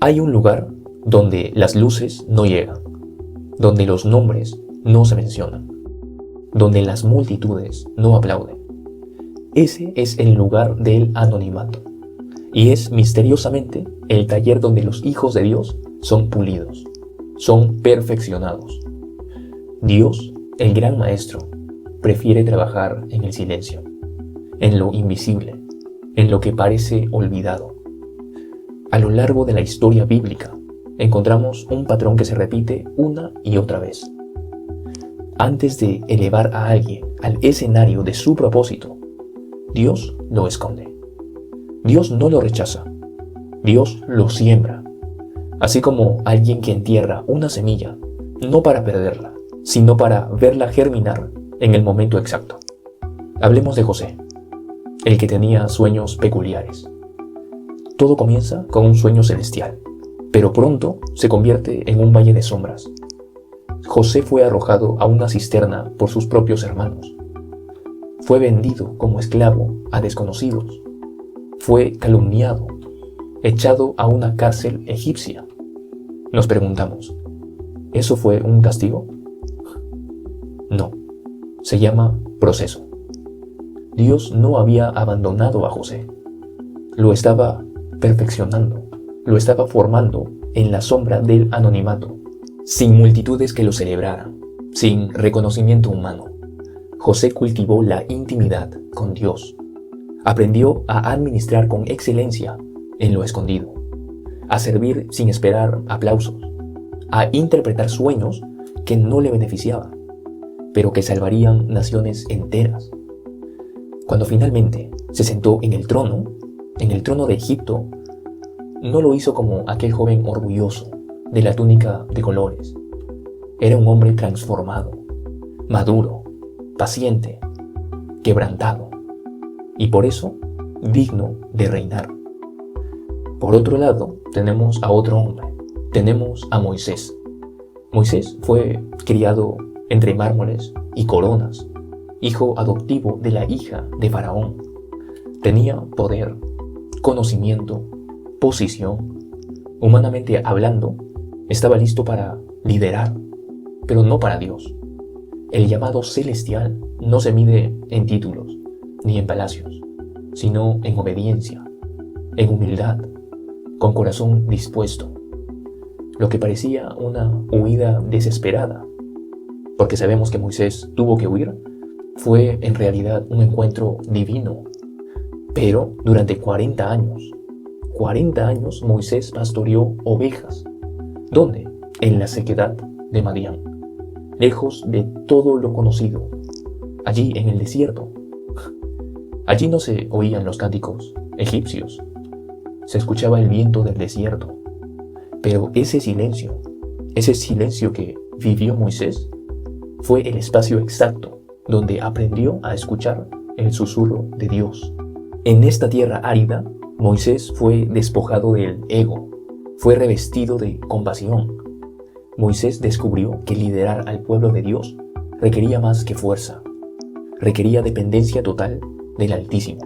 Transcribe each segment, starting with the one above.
Hay un lugar donde las luces no llegan, donde los nombres no se mencionan, donde las multitudes no aplauden. Ese es el lugar del anonimato, y es misteriosamente el taller donde los hijos de Dios son pulidos, son perfeccionados. Dios, el gran maestro, prefiere trabajar en el silencio, en lo invisible, en lo que parece olvidado. A lo largo de la historia bíblica, encontramos un patrón que se repite una y otra vez. Antes de elevar a alguien al escenario de su propósito, Dios lo esconde. Dios no lo rechaza. Dios lo siembra. Así como alguien que entierra una semilla, no para perderla, sino para verla germinar en el momento exacto. Hablemos de José, el que tenía sueños peculiares. Todo comienza con un sueño celestial, pero pronto se convierte en un valle de sombras. José fue arrojado a una cisterna por sus propios hermanos. Fue vendido como esclavo a desconocidos. Fue calumniado, echado a una cárcel egipcia. Nos preguntamos, ¿eso fue un castigo? No, se llama proceso. Dios no había abandonado a José. Lo estaba perfeccionando, lo estaba formando en la sombra del anonimato, sin multitudes que lo celebraran, sin reconocimiento humano. José cultivó la intimidad con Dios. Aprendió a administrar con excelencia en lo escondido, a servir sin esperar aplausos, a interpretar sueños que no le beneficiaban, pero que salvarían naciones enteras. Cuando finalmente se sentó en el trono de Egipto, no lo hizo como aquel joven orgulloso de la túnica de colores. Era un hombre transformado, maduro, paciente, quebrantado, y por eso digno de reinar. Por otro lado, tenemos a otro hombre, tenemos a Moisés. Moisés fue criado entre mármoles y coronas, hijo adoptivo de la hija de Faraón. Tenía poder, conocimiento, posición. Humanamente hablando, estaba listo para liderar, pero no para Dios. El llamado celestial no se mide en títulos ni en palacios, sino en obediencia, en humildad, con corazón dispuesto. Lo que parecía una huida desesperada, porque sabemos que Moisés tuvo que huir, fue en realidad un encuentro divino. Pero durante 40 años Moisés pastoreó ovejas. ¿Dónde? En la sequedad de Madián, lejos de todo lo conocido, allí en el desierto. Allí no se oían los cánticos egipcios, se escuchaba el viento del desierto. Pero ese silencio que vivió Moisés, fue el espacio exacto donde aprendió a escuchar el susurro de Dios. En esta tierra árida, Moisés fue despojado del ego, fue revestido de compasión. Moisés descubrió que liderar al pueblo de Dios requería más que fuerza, requería dependencia total del Altísimo.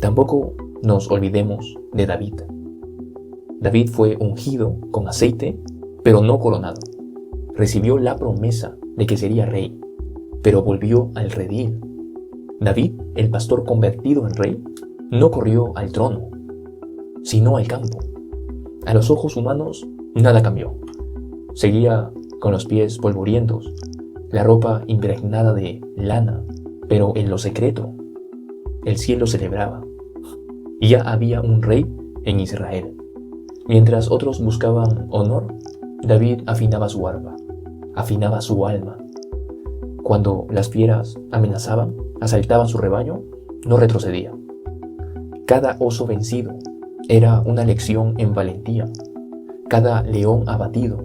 Tampoco nos olvidemos de David. David fue ungido con aceite, pero no coronado. Recibió la promesa de que sería rey, pero volvió al redil. David, el pastor convertido en rey, no corrió al trono, sino al campo. A los ojos humanos, nada cambió. Seguía con los pies polvorientos, la ropa impregnada de lana, pero en lo secreto, el cielo celebraba. Ya había un rey en Israel. Mientras otros buscaban honor, David afinaba su arpa, afinaba su alma. Cuando las fieras amenazaban, asaltaban su rebaño, no retrocedía. Cada oso vencido era una lección en valentía. Cada león abatido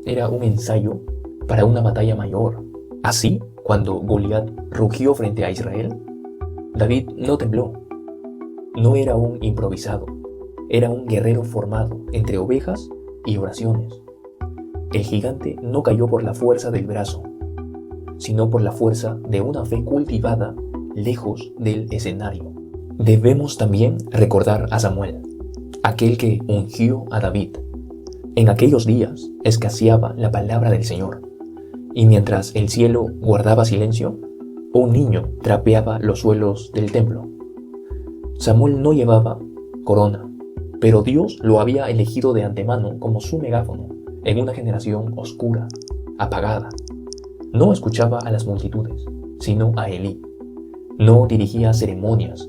era un ensayo para una batalla mayor. Así, cuando Goliat rugió frente a Israel, David no tembló. No era un improvisado, era un guerrero formado entre ovejas y oraciones. El gigante no cayó por la fuerza del brazo, sino por la fuerza de una fe cultivada lejos del escenario. Debemos también recordar a Samuel, aquel que ungió a David. En aquellos días escaseaba la palabra del Señor, y mientras el cielo guardaba silencio, un niño trapeaba los suelos del templo. Samuel no llevaba corona, pero Dios lo había elegido de antemano como su megáfono en una generación oscura, apagada. No escuchaba a las multitudes, sino a Elí. No dirigía ceremonias,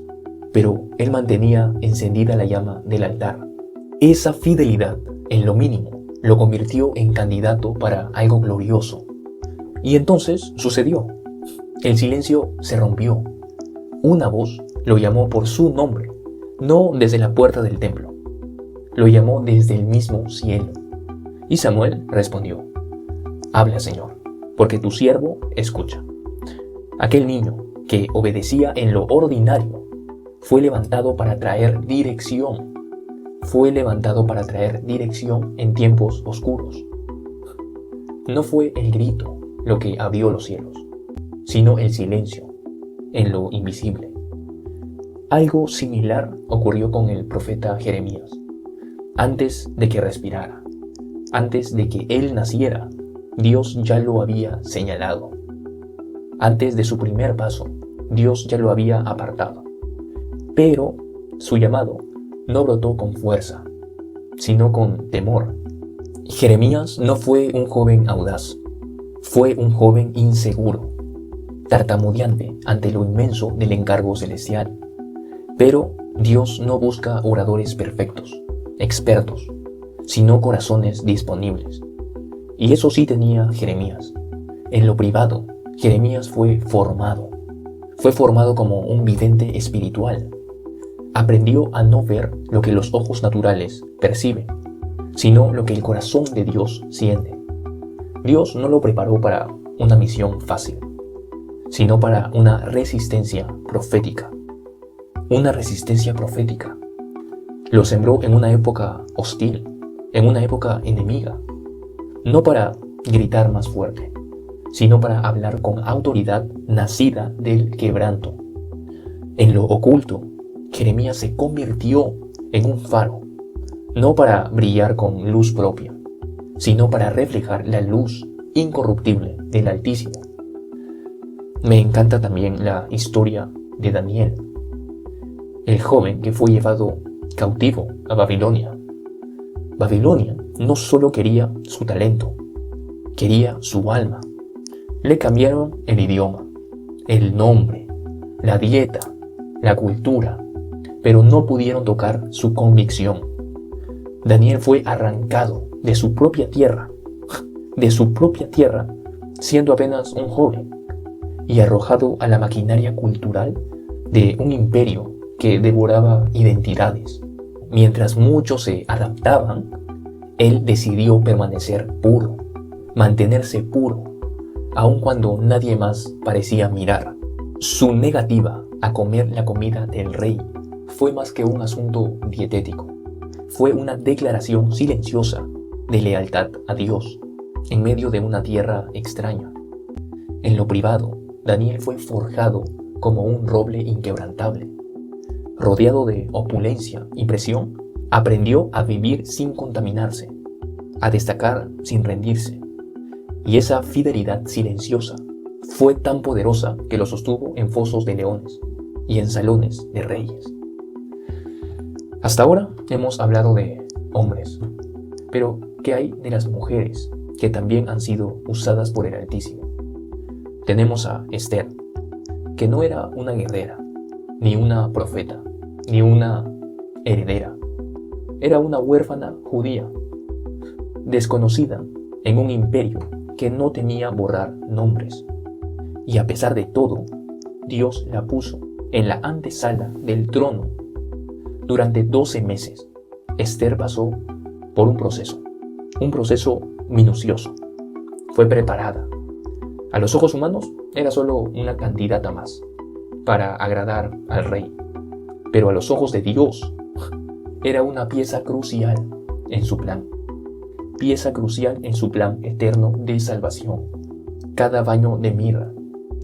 pero él mantenía encendida la llama del altar. Esa fidelidad, en lo mínimo, lo convirtió en candidato para algo glorioso. Y entonces sucedió. El silencio se rompió. Una voz lo llamó por su nombre, no desde la puerta del templo. Lo llamó desde el mismo cielo. Y Samuel respondió: «Habla, Señor, porque tu siervo escucha». Aquel niño que obedecía en lo ordinario fue levantado para traer dirección. Fue levantado para traer dirección en tiempos oscuros. No fue el grito lo que abrió los cielos, sino el silencio en lo invisible. Algo similar ocurrió con el profeta Jeremías. Antes de que respirara, antes de que él naciera, Dios ya lo había señalado. Antes de su primer paso, Dios ya lo había apartado. Pero su llamado no brotó con fuerza, sino con temor. Jeremías no fue un joven audaz, fue un joven inseguro, tartamudeante ante lo inmenso del encargo celestial. Pero Dios no busca oradores perfectos, expertos, sino corazones disponibles. Y eso sí tenía Jeremías. En lo privado, Jeremías fue formado como un vidente espiritual. Aprendió a no ver lo que los ojos naturales perciben, sino lo que el corazón de Dios siente. Dios no lo preparó para una misión fácil, sino para una resistencia profética. Una resistencia profética. Lo sembró en una época hostil, en una época enemiga, no para gritar más fuerte, sino para hablar con autoridad nacida del quebranto. En lo oculto, Jeremías se convirtió en un faro, no para brillar con luz propia, sino para reflejar la luz incorruptible del Altísimo. Me encanta también la historia de Daniel, el joven que fue llevado cautivo a Babilonia. Babilonia no solo quería su talento, quería su alma. Le cambiaron el idioma, el nombre, la dieta, la cultura, pero no pudieron tocar su convicción. Daniel fue arrancado de su propia tierra, siendo apenas un joven, y arrojado a la maquinaria cultural de un imperio que devoraba identidades. Mientras muchos se adaptaban, él decidió permanecer puro, mantenerse puro, aun cuando nadie más parecía mirar. Su negativa a comer la comida del rey fue más que un asunto dietético. Fue una declaración silenciosa de lealtad a Dios en medio de una tierra extraña. En lo privado, Daniel fue forjado como un roble inquebrantable. Rodeado de opulencia y presión, aprendió a vivir sin contaminarse, a destacar sin rendirse. Y esa fidelidad silenciosa fue tan poderosa que lo sostuvo en fosos de leones y en salones de reyes. Hasta ahora hemos hablado de hombres, pero ¿qué hay de las mujeres que también han sido usadas por el Altísimo? Tenemos a Esther, que no era una guerrera, ni una profeta, ni una heredera. Era una huérfana judía, desconocida en un imperio que no temía borrar nombres. Y a pesar de todo, Dios la puso en la antesala del trono. Durante 12 meses, Esther pasó por un proceso minucioso. Fue preparada. A los ojos humanos era solo una candidata más para agradar al rey, pero a los ojos de Dios era una pieza crucial en su plan eterno de salvación. Cada baño de mirra,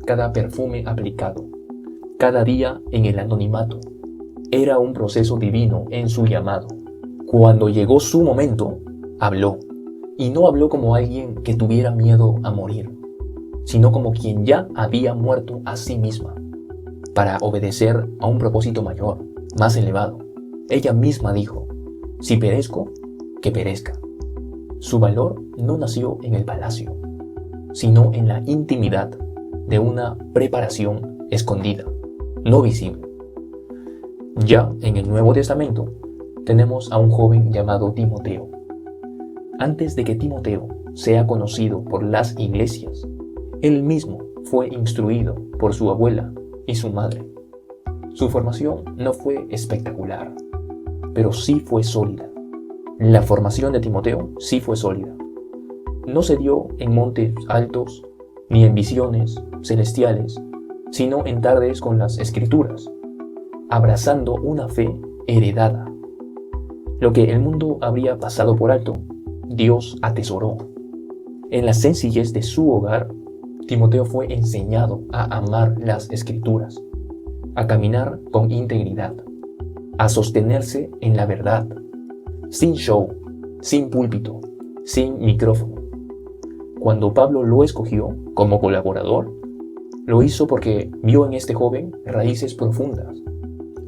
cada perfume aplicado, cada día en el anonimato, era un proceso divino en su llamado. Cuando llegó su momento, habló. Y no habló como alguien que tuviera miedo a morir, sino como quien ya había muerto a sí misma, para obedecer a un propósito mayor, más elevado. Ella misma dijo: si perezco, que perezca. Su valor no nació en el palacio, sino en la intimidad de una preparación escondida, no visible. Ya en el Nuevo Testamento tenemos a un joven llamado Timoteo. Antes de que Timoteo sea conocido por las iglesias, él mismo fue instruido por su abuela y su madre. Su formación no fue espectacular, pero sí fue sólida. La formación de Timoteo sí fue sólida. No se dio en montes altos, ni en visiones celestiales, sino en tardes con las Escrituras, abrazando una fe heredada. Lo que el mundo habría pasado por alto, Dios atesoró. En la sencillez de su hogar, Timoteo fue enseñado a amar las Escrituras, a caminar con integridad, a sostenerse en la verdad, sin show, sin púlpito, sin micrófono. Cuando Pablo lo escogió como colaborador, lo hizo porque vio en este joven raíces profundas,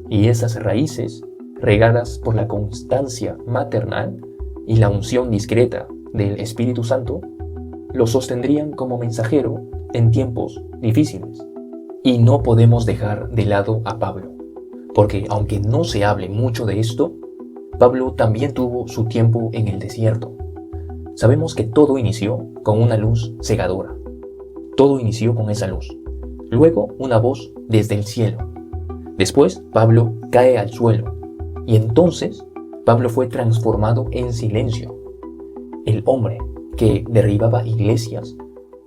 y esas raíces, regadas por la constancia maternal y la unción discreta del Espíritu Santo, lo sostendrían como mensajero en tiempos difíciles. Y no podemos dejar de lado a Pablo, porque aunque no se hable mucho de esto, Pablo también tuvo su tiempo en el desierto. Sabemos que todo inició con una luz cegadora. Todo inició con esa luz. Luego una voz desde el cielo. Después Pablo cae al suelo. Y entonces Pablo fue transformado en silencio. El hombre que derribaba iglesias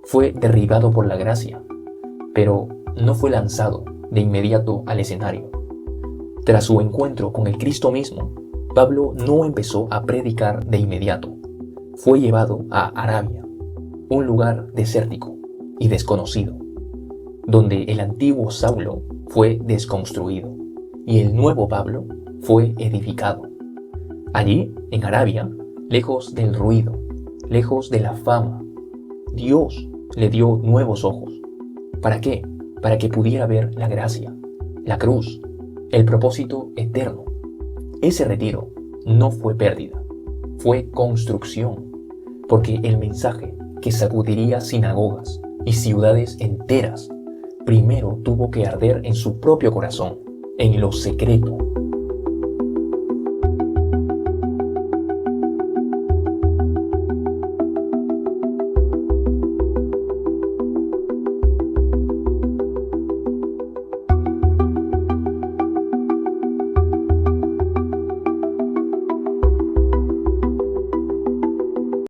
fue derribado por la gracia, pero no fue lanzado de inmediato al escenario. Tras su encuentro con el Cristo mismo, Pablo no empezó a predicar de inmediato. Fue llevado a Arabia, un lugar desértico y desconocido, donde el antiguo Saulo fue desconstruido y el nuevo Pablo fue edificado. Allí, en Arabia, lejos del ruido, lejos de la fama, Dios le dio nuevos ojos. ¿Para qué? Para que pudiera ver la gracia, la cruz, el propósito eterno. Ese retiro no fue pérdida, fue construcción, porque el mensaje que sacudiría sinagogas y ciudades enteras primero tuvo que arder en su propio corazón, en lo secreto,